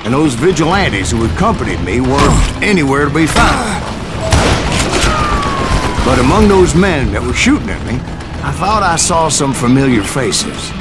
and those vigilantes who accompanied me weren't anywhere to be found. But among those men that were shooting at me, I thought I saw some familiar faces.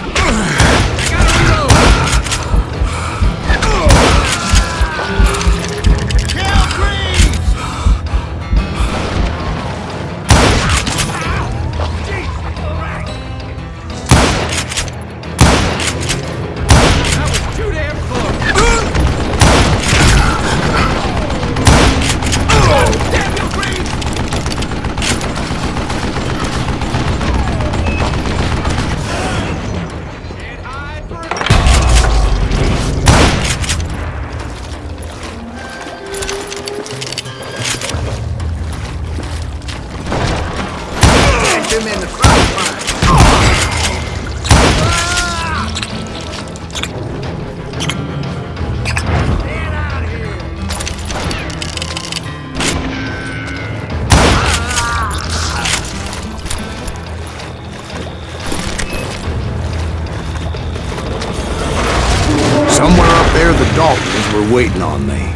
Somewhere up there, the Daltons were waiting on me.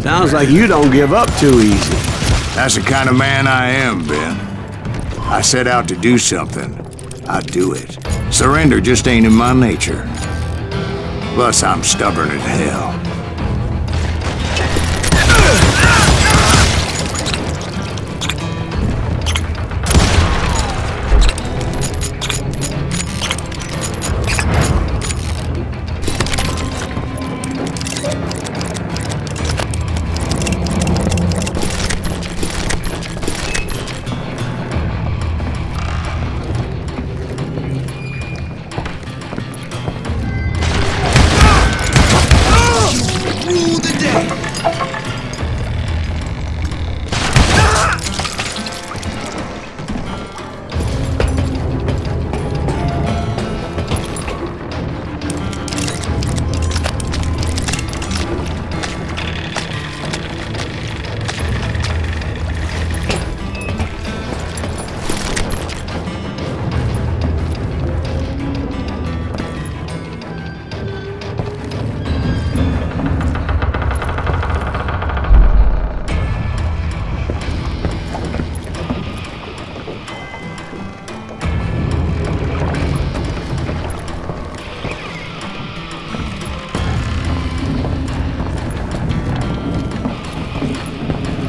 Sounds like you don't give up too easy. That's the kind of man I am, Ben. I set out to do something. I do it. Surrender just ain't in my nature. Plus, I'm stubborn as hell.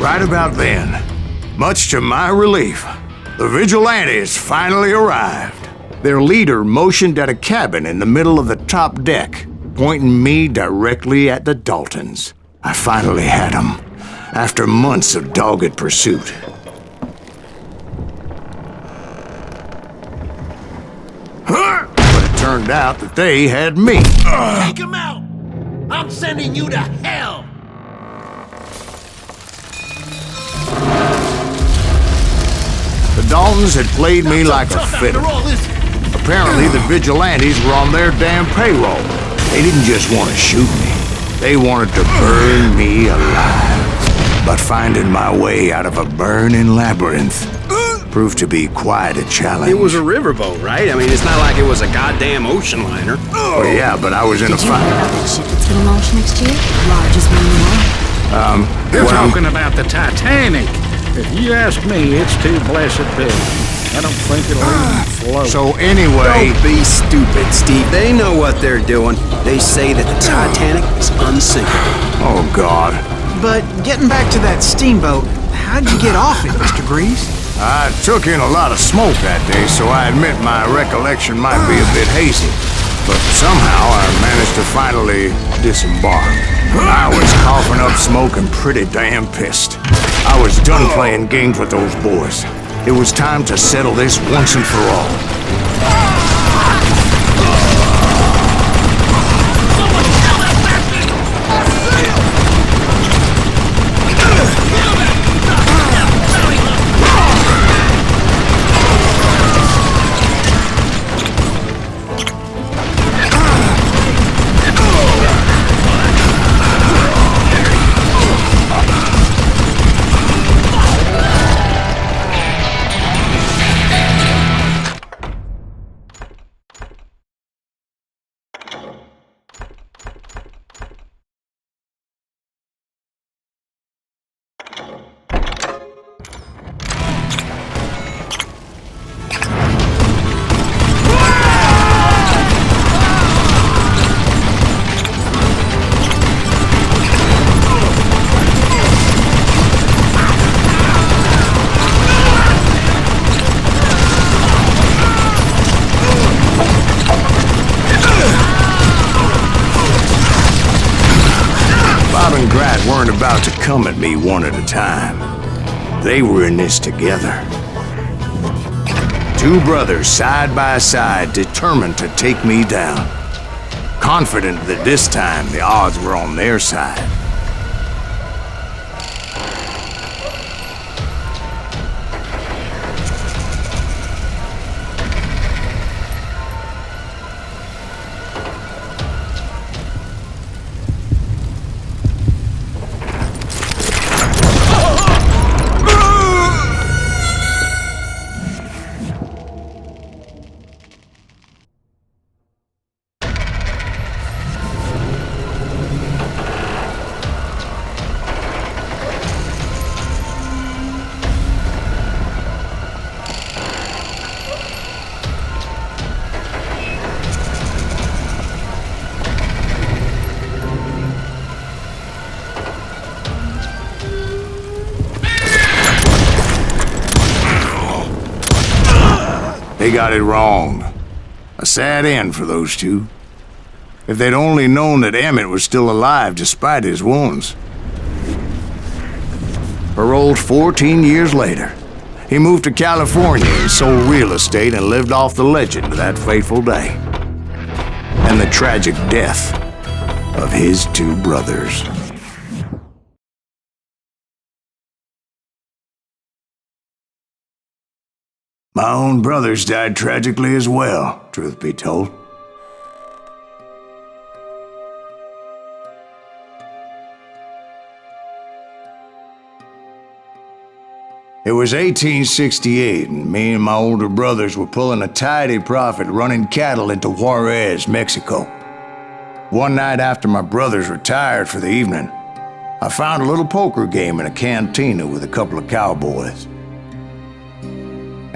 Right about then, much to my relief, the vigilantes finally arrived. Their leader motioned at a cabin in the middle of the top deck, pointing me directly at the Daltons. I finally had them, after months of dogged pursuit. But it turned out that they had me. Take him out! I'm sending you to hell! The Daltons had played me like a fiddle. Apparently, the vigilantes were on their damn payroll. They didn't just want to shoot me. They wanted to burn me alive. But finding my way out of a burning labyrinth proved to be quite a challenge. It was a riverboat, right? I mean, it's not like it was a goddamn ocean liner. Oh, yeah, but I was in a fight. Did you hear about that ship that's gonna launch next year? Largest one in the world. You're talking about the Titanic. If you ask me, it's too blessed big. I don't think it'll even float. So anyway... Don't be stupid, Steve. They know what they're doing. They say that the Titanic is unsinkable. Oh, God. But getting back to that steamboat, how'd you get off it, Mr. Greaves? I took in a lot of smoke that day, so I admit my recollection might be a bit hazy. But somehow I managed to finally disembark. I was coughing up smoke and pretty damn pissed. I was done playing games with those boys. It was time to settle this once and for all. about to come at me one at a time. They were in this together. Two brothers side by side, determined to take me down. Confident that this time the odds were on their side. They got it wrong. A sad end for those two. If they'd only known that Emmett was still alive despite his wounds. Paroled 14 years later, he moved to California and sold real estate and lived off the legend of that fateful day. And the tragic death of his two brothers. My own brothers died tragically as well, truth be told. It was 1868, and me and my older brothers were pulling a tidy profit running cattle into Juarez, Mexico. One night after my brothers retired for the evening, I found a little poker game in a cantina with a couple of cowboys.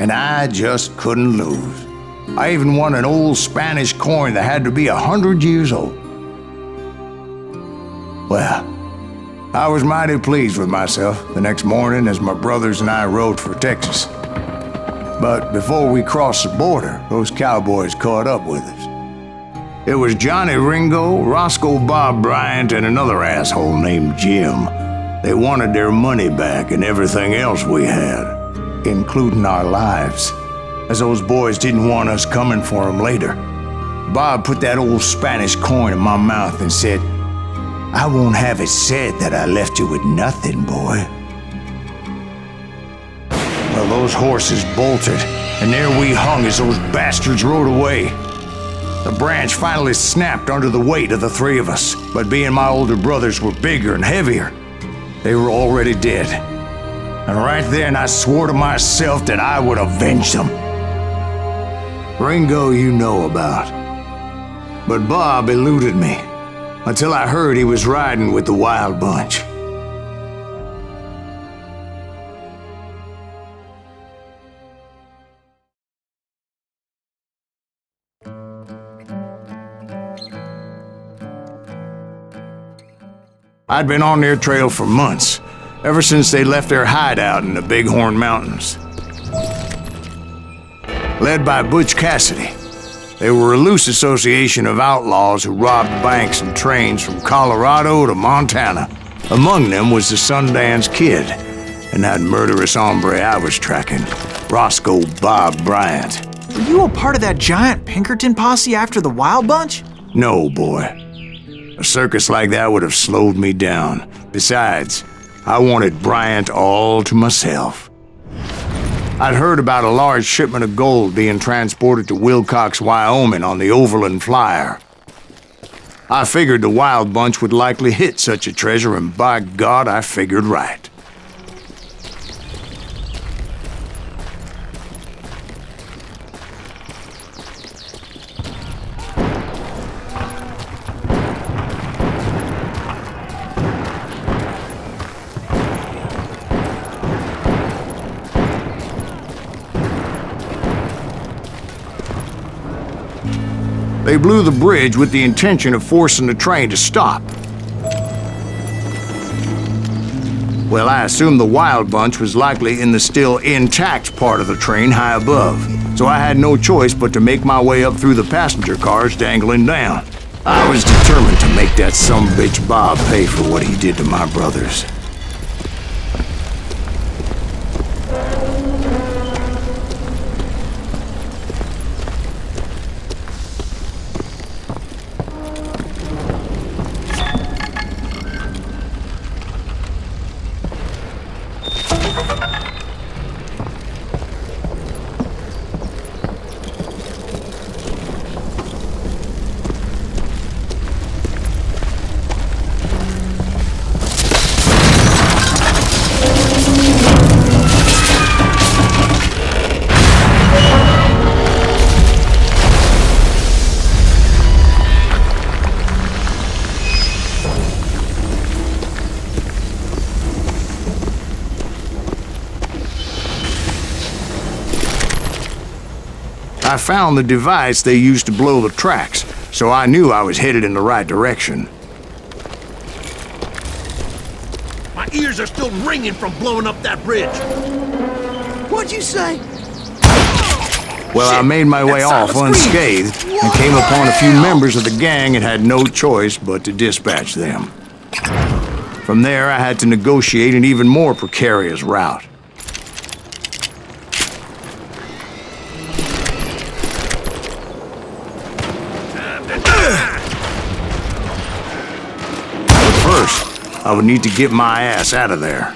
And I just couldn't lose. I even won an old Spanish coin that had to be 100 years old. Well, I was mighty pleased with myself the next morning as my brothers and I rode for Texas. But before we crossed the border, those cowboys caught up with us. It was Johnny Ringo, Roscoe Bob Bryant, and another asshole named Jim. They wanted their money back and everything else we had, including our lives, as those boys didn't want us coming for them later. Bob put that old Spanish coin in my mouth and said, "I won't have it said that I left you with nothing, boy." Well, those horses bolted, and there we hung as those bastards rode away. The branch finally snapped under the weight of the three of us, but being my older brothers were bigger and heavier, they were already dead. And right then I swore to myself that I would avenge them. Ringo you know about. But Bob eluded me, until I heard he was riding with the Wild Bunch. I'd been on their trail for months, ever since they left their hideout in the Bighorn Mountains. Led by Butch Cassidy, they were a loose association of outlaws who robbed banks and trains from Colorado to Montana. Among them was the Sundance Kid, and that murderous hombre I was tracking, Roscoe Bob Bryant. Were you a part of that giant Pinkerton posse after the Wild Bunch? No, boy. A circus like that would have slowed me down. Besides, I wanted Bryant all to myself. I'd heard about a large shipment of gold being transported to Wilcox, Wyoming on the Overland Flyer. I figured the Wild Bunch would likely hit such a treasure, and by God, I figured right. They blew the bridge with the intention of forcing the train to stop. Well, I assumed the Wild Bunch was likely in the still intact part of the train high above, so I had no choice but to make my way up through the passenger cars dangling down. I was determined to make that sumbitch Bob pay for what he did to my brothers. I found the device they used to blow the tracks, so I knew I was headed in the right direction. My ears are still ringing from blowing up that bridge. What'd you say? Well, I made my way off unscathed and came upon a few members of the gang and had no choice but to dispatch them. From there, I had to negotiate an even more precarious route. First, I would need to get my ass out of there.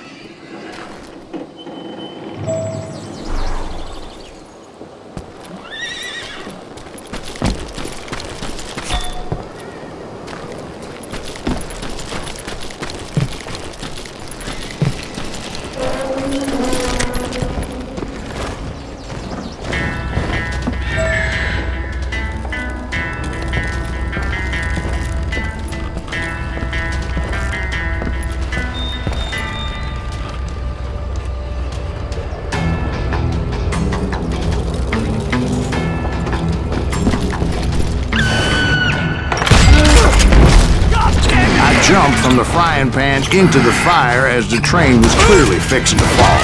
Jumped from the frying pan into the fire as the train was clearly fixing to fall.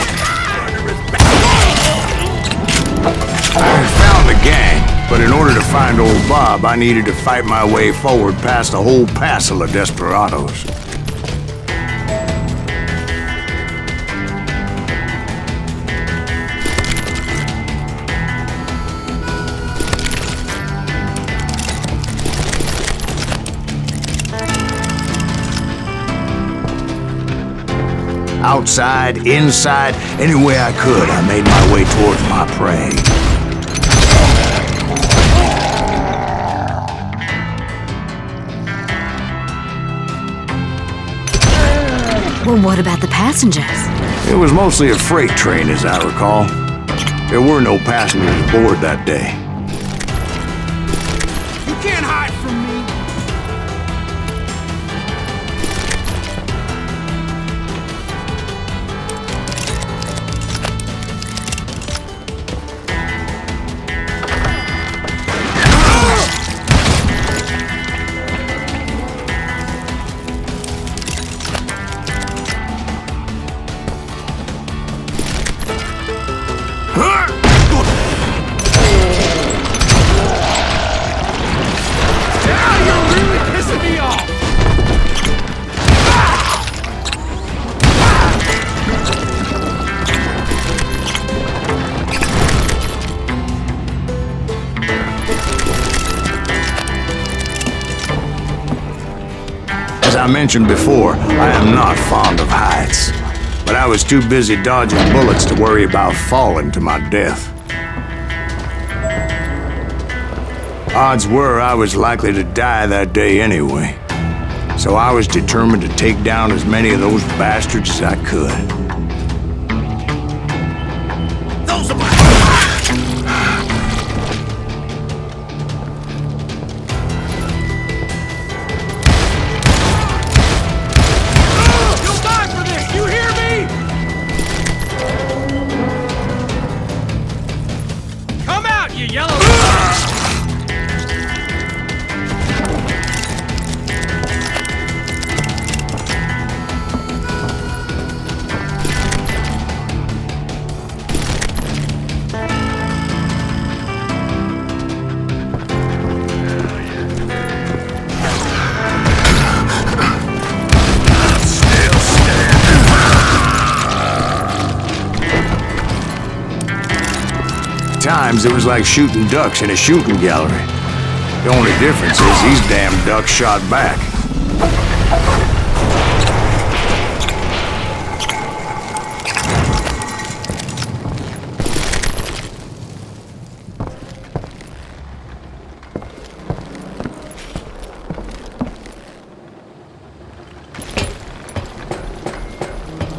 I found the gang, but in order to find old Bob, I needed to fight my way forward past a whole passel of desperados. Outside, inside, any way I could, I made my way towards my prey. Well, what about the passengers? It was mostly a freight train, as I recall. There were no passengers aboard that day. You can't hide from me. As I mentioned before, I am not fond of heights, but I was too busy dodging bullets to worry about falling to my death. Odds were I was likely to die that day anyway, so I was determined to take down as many of those bastards as I could. Those are my... You'll die for this, you hear me? Come out, you yellow... times it was like shooting ducks in a shooting gallery. The only difference is these damn ducks shot back.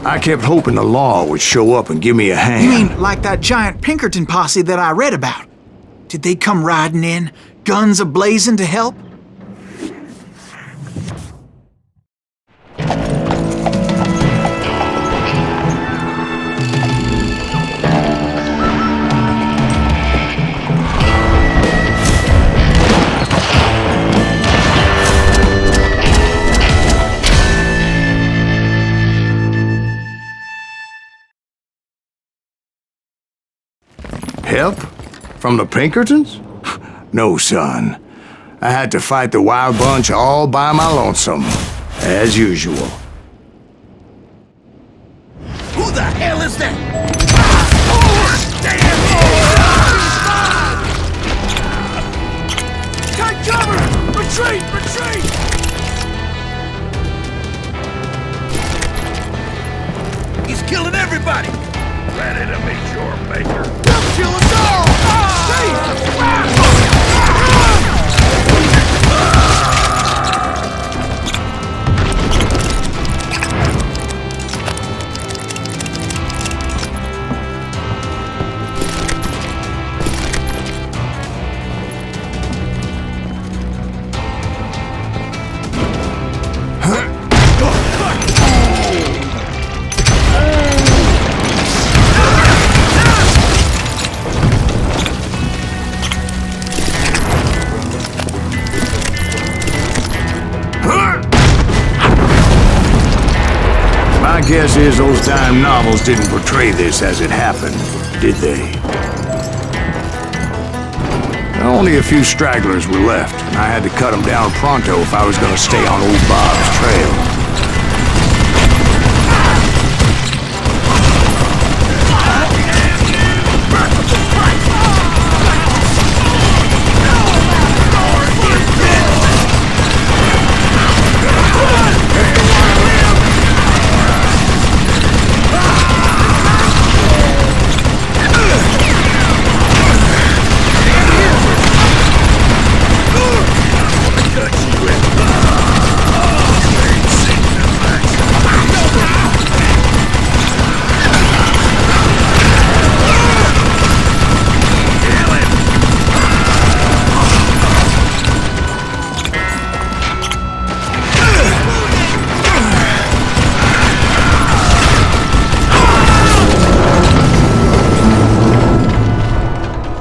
I kept hoping the law would show up and give me a hand. You mean like that giant Pinkerton posse that I read about? Did they come riding in, guns a-blazing to help? Help? From the Pinkertons? No, son. I had to fight the wild bunch all by my lonesome, as usual. Who the hell is that? Take cover! Retreat! Retreat! He's killing everybody! Ready to meet your maker. They'll kill us all! My guess is those dime novels didn't portray this as it happened, did they? Only a few stragglers were left, and I had to cut them down pronto if I was going to stay on old Bob's trail.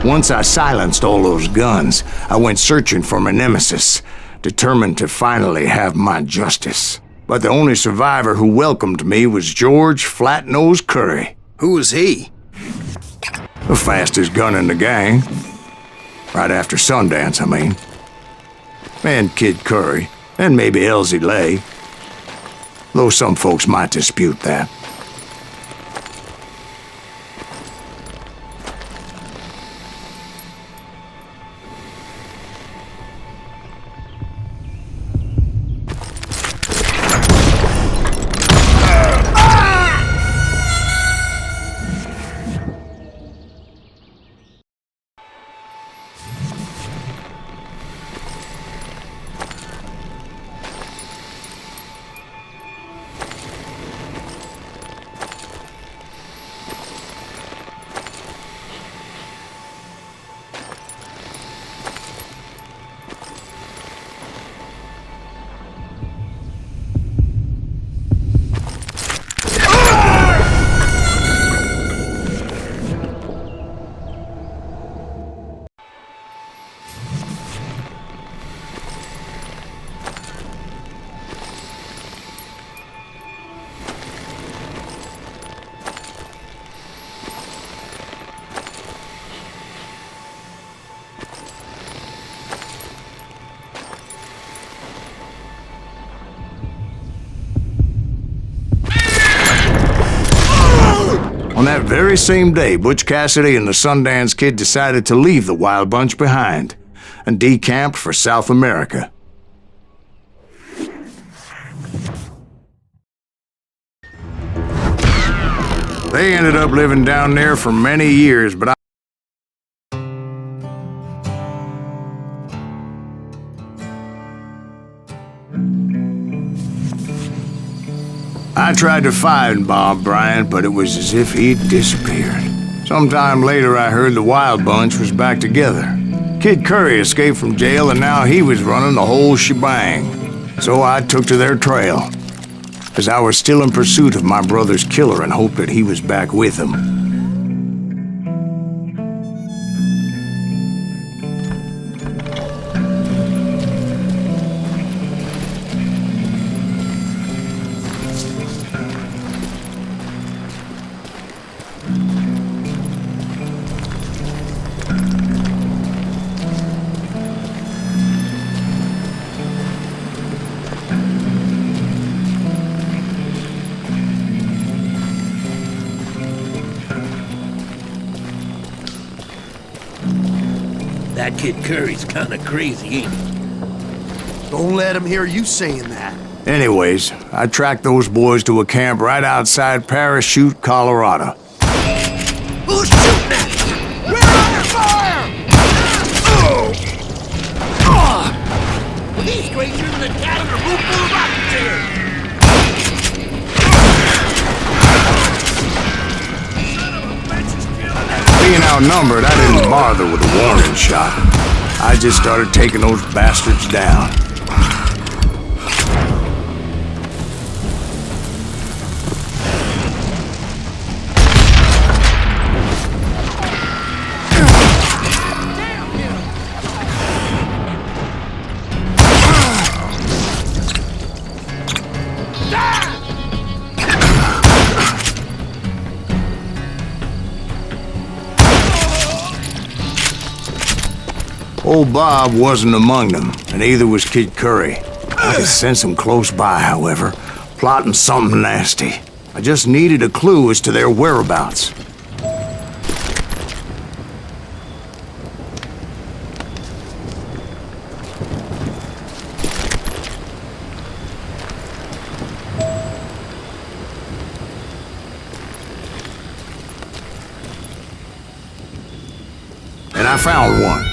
Once I silenced all those guns, I went searching for my nemesis, determined to finally have my justice. But the only survivor who welcomed me was George Flat-Nosed Curry. Who was he? The fastest gun in the gang. Right after Sundance, I mean. And Kid Curry, and maybe Elsie Lay. Though some folks might dispute that. very same day, Butch Cassidy and the Sundance Kid decided to leave the Wild Bunch behind and decamped for South America. They ended up living down there for many years, but I tried to find Bob Bryant, but it was as if he'd disappeared. Sometime later, I heard the Wild Bunch was back together. Kid Curry escaped from jail, and now he was running the whole shebang. So I took to their trail, as I was still in pursuit of my brother's killer and hoped that he was back with him. That Kid Curry's kinda crazy, ain't he? Don't let him hear you saying that. Anyways, I tracked those boys to a camp right outside Parachute, Colorado. Who's shooting at you? We're under fire! He's stranger than a cat in a room full of rocking chairs! Being outnumbered, I didn't bother with a warning shot. I just started taking those bastards down. Old Bob wasn't among them, and neither was Kid Curry. I could sense him close by, however, plotting something nasty. I just needed a clue as to their whereabouts. And I found one.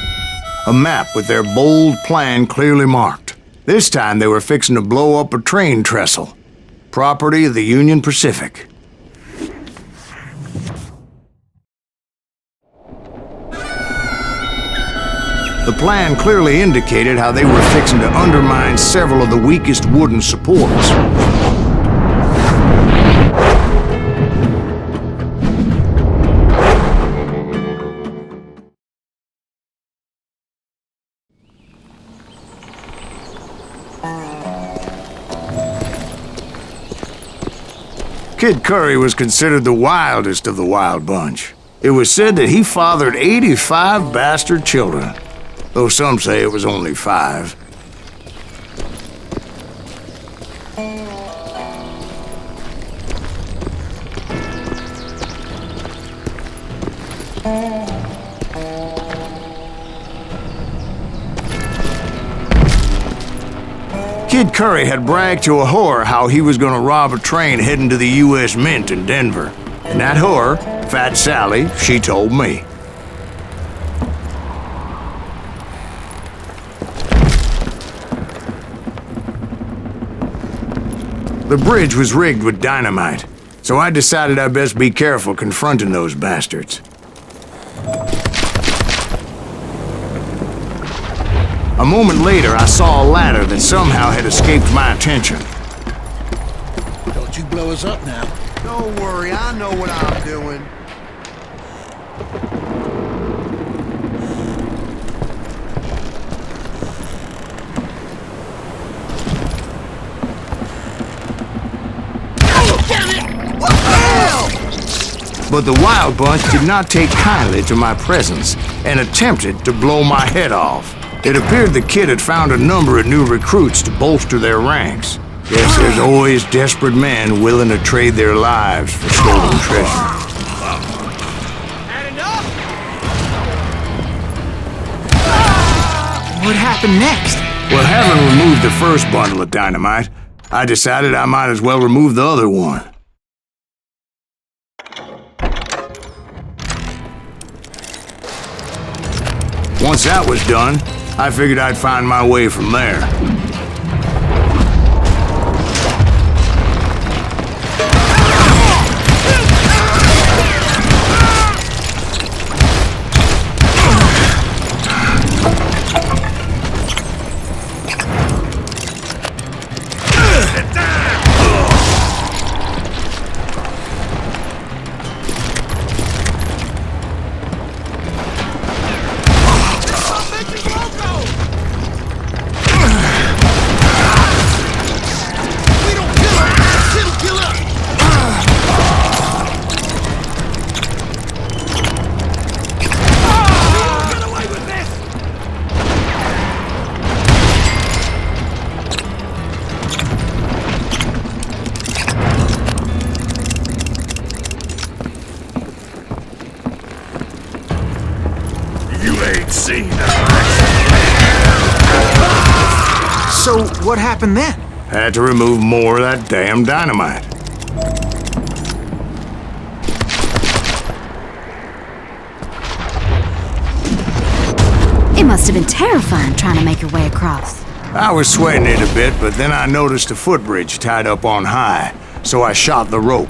A map with their bold plan clearly marked. This time they were fixing to blow up a train trestle. Property of the Union Pacific. The plan clearly indicated how they were fixing to undermine several of the weakest wooden supports. Kid Curry was considered the wildest of the Wild Bunch. It was said that he fathered 85 bastard children, though some say it was only 5. Kid Curry had bragged to a whore how he was gonna rob a train heading to the U.S. Mint in Denver. And that whore, Fat Sally, she told me. The bridge was rigged with dynamite, so I decided I'd best be careful confronting those bastards. A moment later, I saw a ladder that somehow had escaped my attention. Don't you blow us up now. Don't worry, I know what I'm doing. Oh, damn it! What the hell? But the Wild Bunch did not take kindly to my presence and attempted to blow my head off. It appeared the kid had found a number of new recruits to bolster their ranks. Guess there's always desperate men willing to trade their lives for stolen treasure. What happened next? Well, having removed the first bundle of dynamite, I decided I might as well remove the other one. Once that was done, I figured I'd find my way from there. So, what happened then? Had to remove more of that damn dynamite. It must have been terrifying trying to make your way across. I was sweating it a bit, but then I noticed a footbridge tied up on high, so I shot the rope.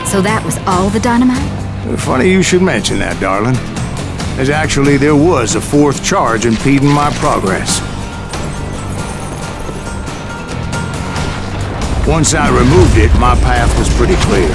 So that was all the dynamite? Funny you should mention that, darling. There was a fourth charge impeding my progress. Once I removed it, my path was pretty clear.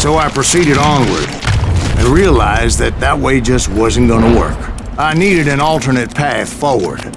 So I proceeded onward and realized that that way just wasn't gonna work. I needed an alternate path forward.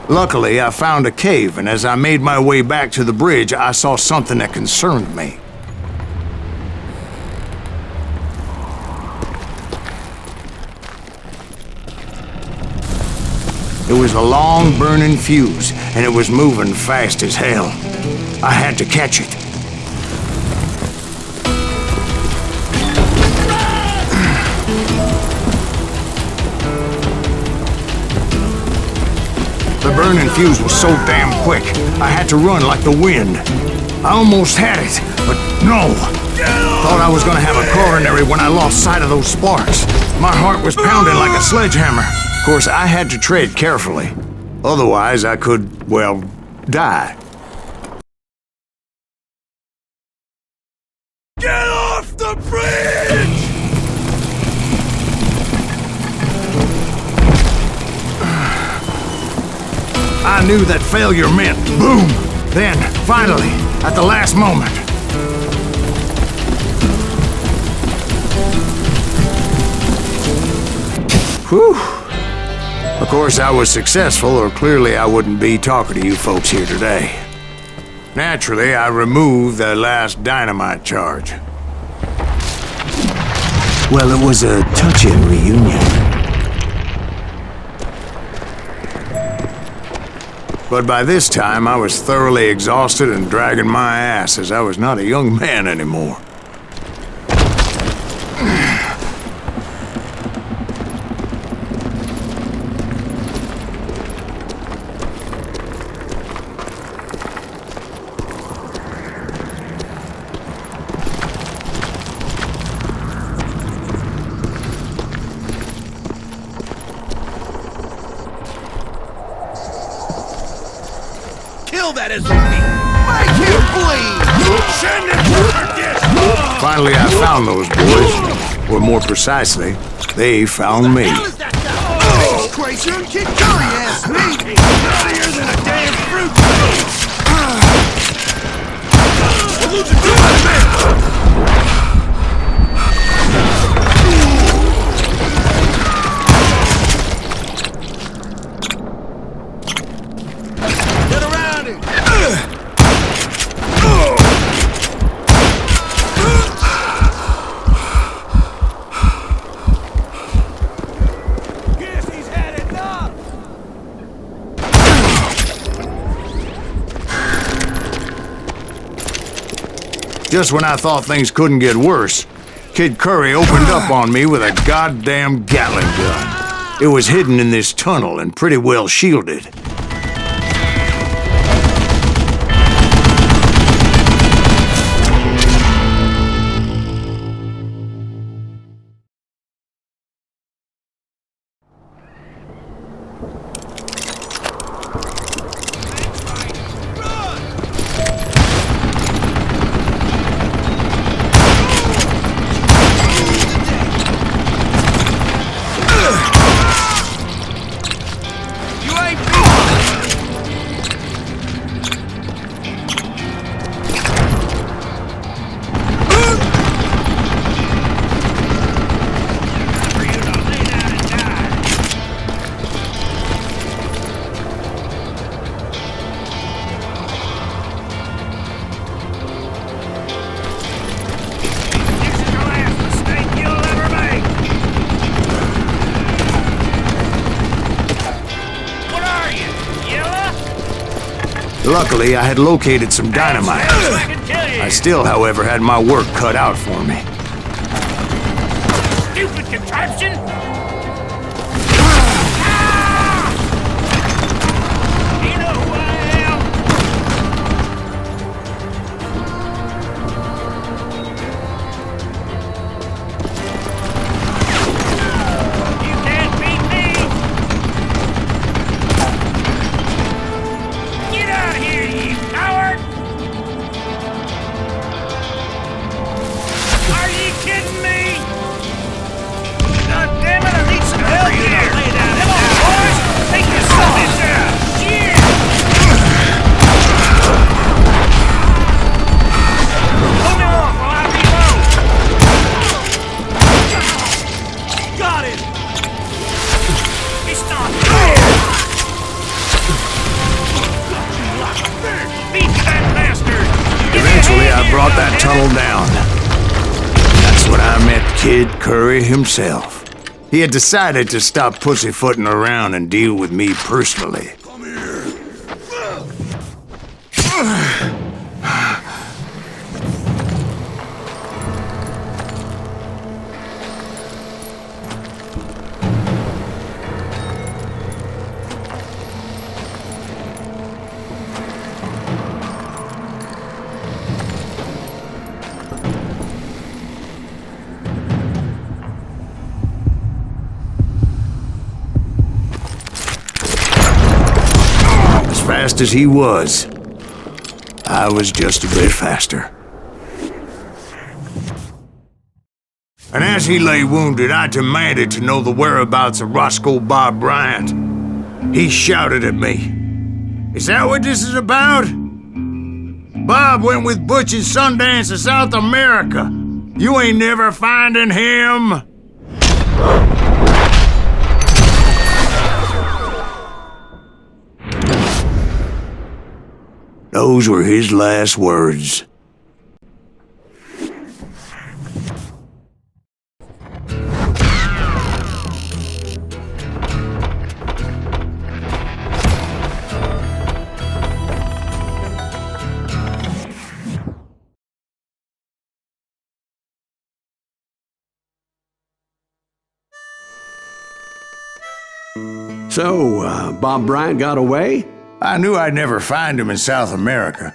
Luckily, I found a cave, and as I made my way back to the bridge, I saw something that concerned me. It was a long burning fuse, and it was moving fast as hell. I had to catch it. The burning fuse was so damn quick, I had to run like the wind. I almost had it, but no. Thought I was gonna have a coronary when I lost sight of those sparks. My heart was pounding like a sledgehammer. Of course, I had to tread carefully. Otherwise, I could, well, die. Get off the bridge! I knew that failure meant boom. Then, finally, at the last moment. Whew. Of course, I was successful, or clearly I wouldn't be talking to you folks here today. Naturally, I removed the last dynamite charge. Well, it was a touching reunion. But by this time, I was thoroughly exhausted and dragging my ass, as I was not a young man anymore. Kill that SOB! Make him bleed! Send him for this! Finally, I found those boys. Or more precisely, they found me. How is that guy? Face crazier and Kid Curry ass me! Nuttier than a damn fruit tree! We're losing too much men! Get around him! Guess he's had enough! Just when I thought things couldn't get worse, Kid Curry opened up on me with a goddamn Gatling gun. It was hidden in this tunnel and pretty well shielded. Luckily, I had located some dynamite. I still, however, had my work cut out for me. Stupid contraption! You know who I am? You can't beat me! Get out of here, you coward! Are you kidding me? God damn it, I need some help here! Come on, boys! Take yourself in there! Shit! Hold me off while I reload! Got him! He's not there! Beat that bastard! Eventually, I brought that tunnel down. That's when I met Kid Curry himself. He had decided to stop pussyfooting around and deal with me personally. Come here. Fast as he was, I was just a bit faster. And as he lay wounded, I demanded to know the whereabouts of Roscoe Bob Bryant. He shouted at me, "Is that what this is about? Bob went with Butch and Sundance to South America. You ain't never finding him." Those were his last words. So, Bob Bryant got away? I knew I'd never find him in South America.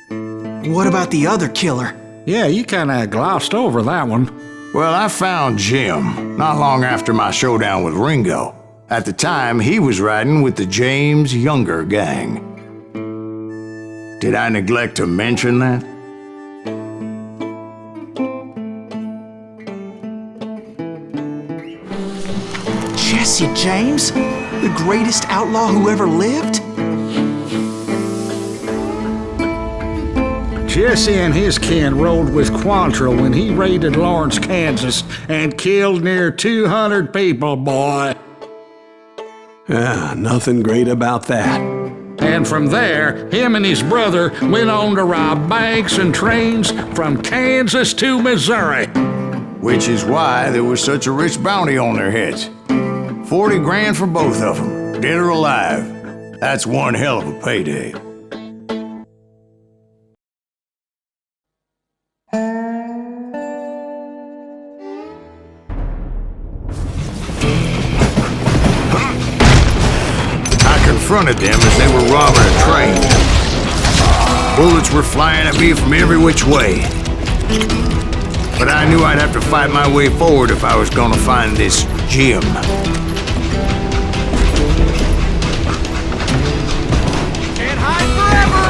What about the other killer? Yeah, you kinda glossed over that one. Well, I found Jim not long after my showdown with Ringo. At the time, he was riding with the James Younger gang. Did I neglect to mention that? Jesse James? The greatest outlaw who ever lived? Jesse and his kin rode with Quantrill when he raided Lawrence, Kansas, and killed near 200 people, boy. Nothing great about that. And from there, him and his brother went on to rob banks and trains from Kansas to Missouri. Which is why there was such a rich bounty on their heads. 40 grand for both of them, dead or alive. That's one hell of a payday. I confronted them as they were robbing a train. Bullets were flying at me from every which way. But I knew I'd have to fight my way forward if I was gonna find this Jim. Can't hide forever!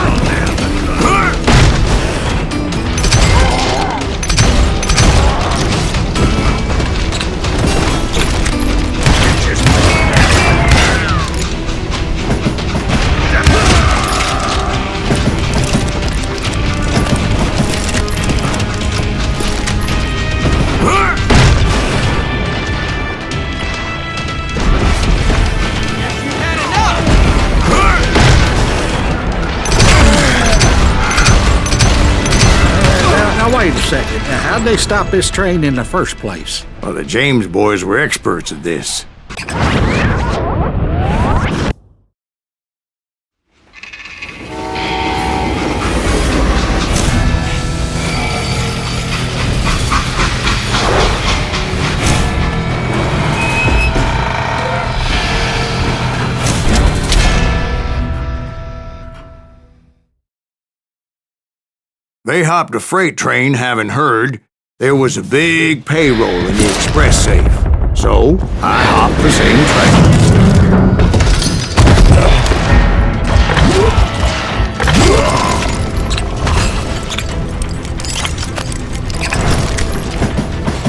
Wait a second. Now, how'd they stop this train in the first place? Well, the James boys were experts at this. They hopped a freight train having heard there was a big payroll in the express safe. So, I hopped the same train.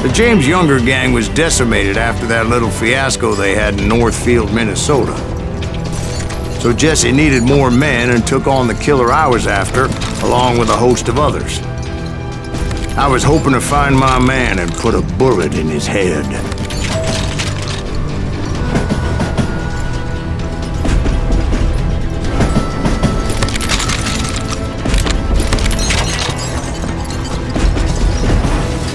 The James Younger gang was decimated after that little fiasco they had in Northfield, Minnesota. So Jesse needed more men and took on the killer I was after, along with a host of others. I was hoping to find my man and put a bullet in his head.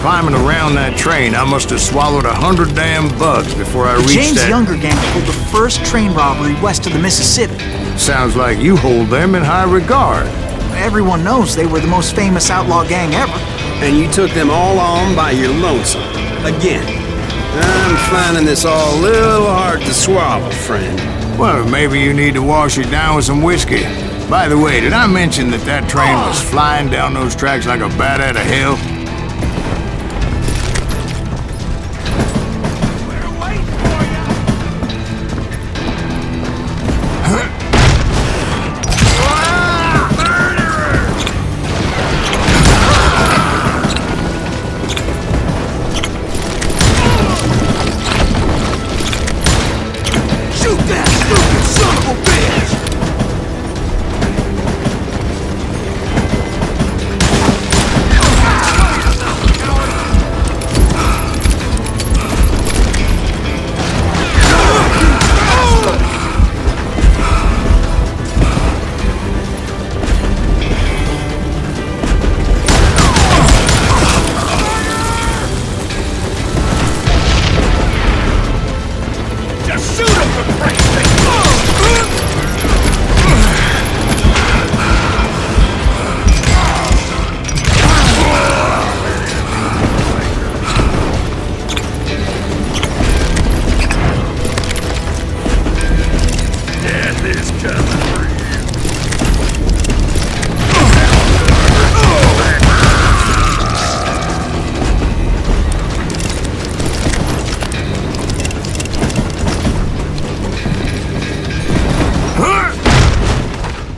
Climbing around that train, I must have swallowed 100 damn bugs before I reached James that. Younger gang pulled the first train robbery west of the Mississippi. Sounds like you hold them in high regard. Everyone knows they were the most famous outlaw gang ever. And you took them all on by your lonesome. Again. I'm finding this all a little hard to swallow, friend. Well, maybe you need to wash it down with some whiskey. By the way, did I mention that that train was flying down those tracks like a bat out of hell?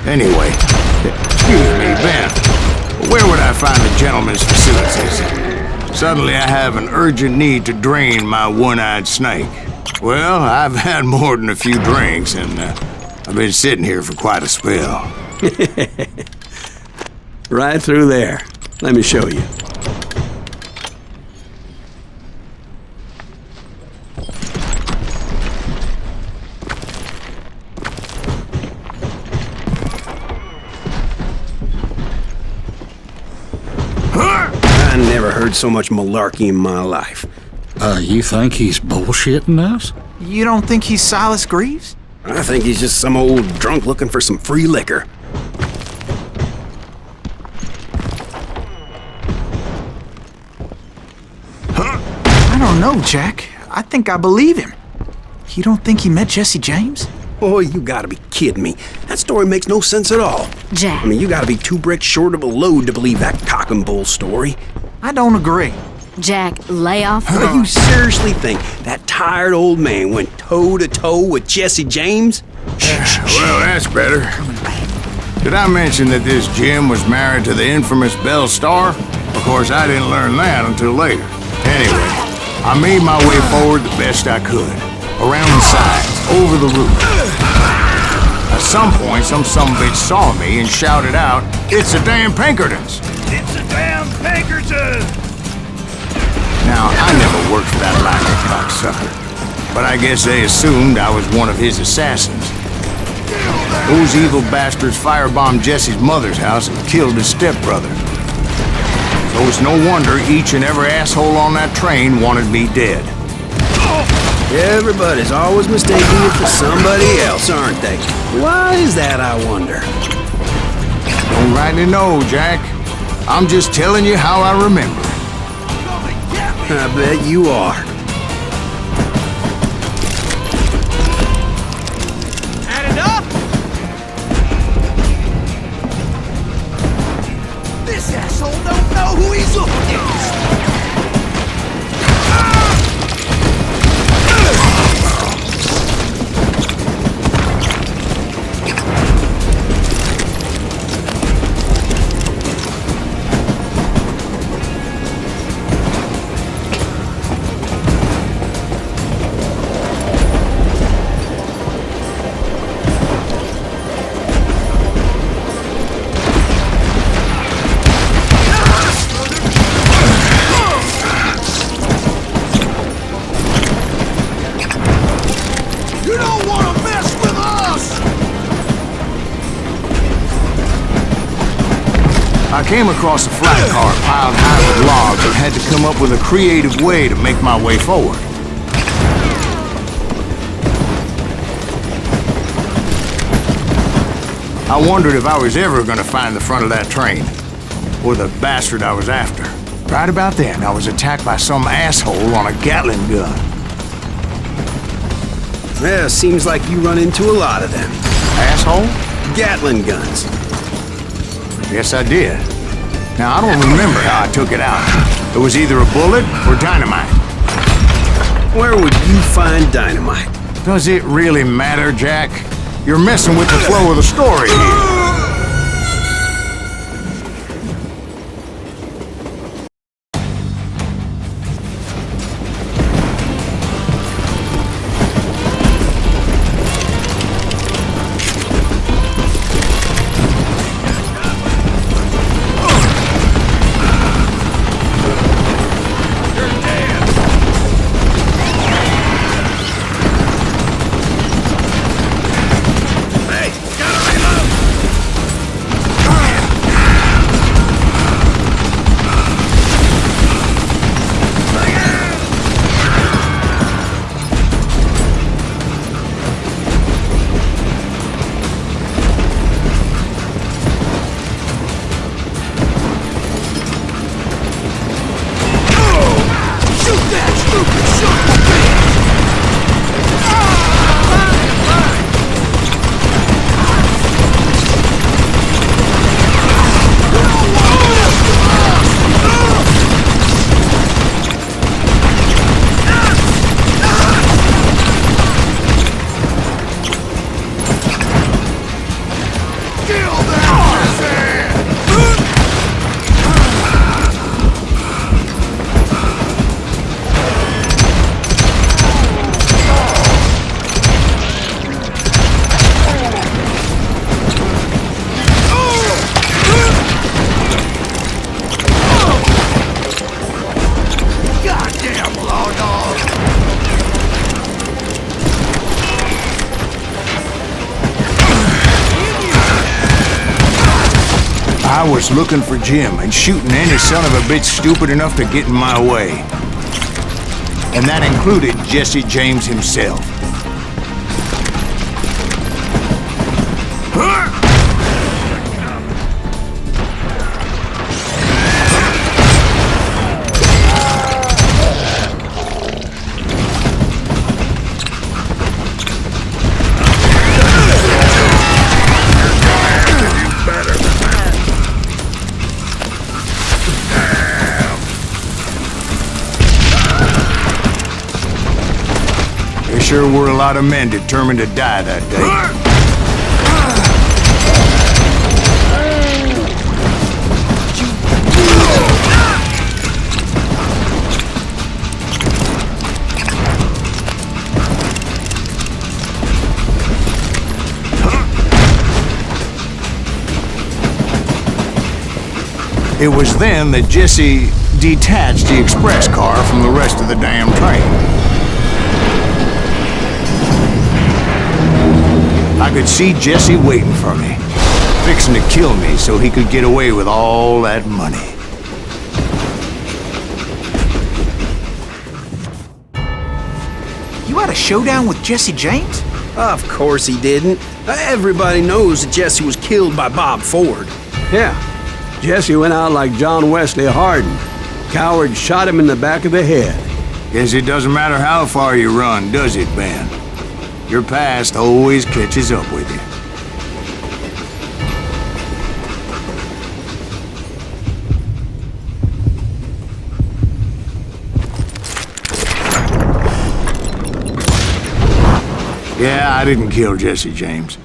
Anyway, excuse me, Ben. Where would I find the gentleman's facilities? Suddenly I have an urgent need to drain my one-eyed snake. Well, I've had more than a few drinks, and I've been sitting here for quite a spell. Right through there. Let me show you. I never heard so much malarkey in my life. You think he's bullshitting us? You don't think he's Silas Greaves? I think he's just some old drunk looking for some free liquor. I don't know, Jack. I think I believe him. You don't think he met Jesse James? Oh, you gotta be kidding me. That story makes no sense at all. Jack. I mean, you gotta be 2 bricks short of a load to believe that cock and bull story. I don't agree. Jack, lay off the Do you bar. seriously think that tired old man went toe-to-toe with Jesse James? Well, that's better. Did I mention that this Jim was married to the infamous Belle Starr? Of course, I didn't learn that until later. Anyway, I made my way forward the best I could. Around the sides, over the roof. At some point, some sumbitch saw me and shouted out, "It's the damn Pinkertons!" It's a damn Pinkerton! Now, I never worked for that lying cocksucker, but I guess they assumed I was one of his assassins. Those evil bastards firebombed Jesse's mother's house and killed his stepbrother. So it's no wonder each and every asshole on that train wanted me dead. Everybody's always mistaking you for somebody else, aren't they? Why is that, I wonder? Don't rightly know, Jack. I'm just telling you how I remember. I bet you are. Had enough? This asshole don't know who he's up against! I came across a flat car piled high with logs and had to come up with a creative way to make my way forward. I wondered if I was ever going to find the front of that train, or the bastard I was after. Right about then, I was attacked by some asshole on a Gatling gun. Yeah, seems like you run into a lot of them. Asshole? Gatling guns. Yes, I did. Now, I don't remember how I took it out. It was either a bullet or dynamite. Where would you find dynamite? Does it really matter, Jack? You're messing with the flow of the story here. I was looking for Jim and shooting any son of a bitch stupid enough to get in my way. And that included Jesse James himself. There sure were a lot of men determined to die that day. It was then that Jesse detached the express car from the rest of the damn train. I could see Jesse waiting for me, fixing to kill me so he could get away with all that money. You had a showdown with Jesse James? Of course he didn't. Everybody knows that Jesse was killed by Bob Ford. Yeah, Jesse went out like John Wesley Hardin. Coward shot him in the back of the head. Guess it doesn't matter how far you run, does it, Ben? Your past always catches up with you. Yeah, I didn't kill Jesse James.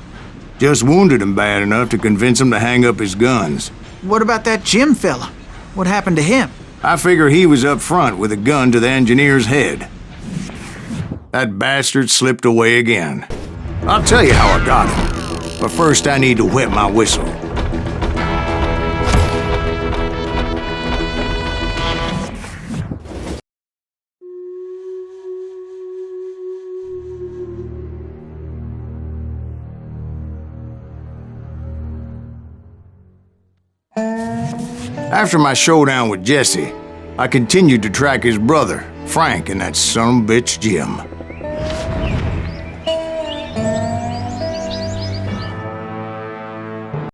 Just wounded him bad enough to convince him to hang up his guns. What about that Jim fella? What happened to him? I figure he was up front with a gun to the engineer's head. That bastard slipped away again. I'll tell you how I got him. But first I need to wet my whistle. After my showdown with Jesse, I continued to track his brother, Frank, and that son of a bitch, Jim.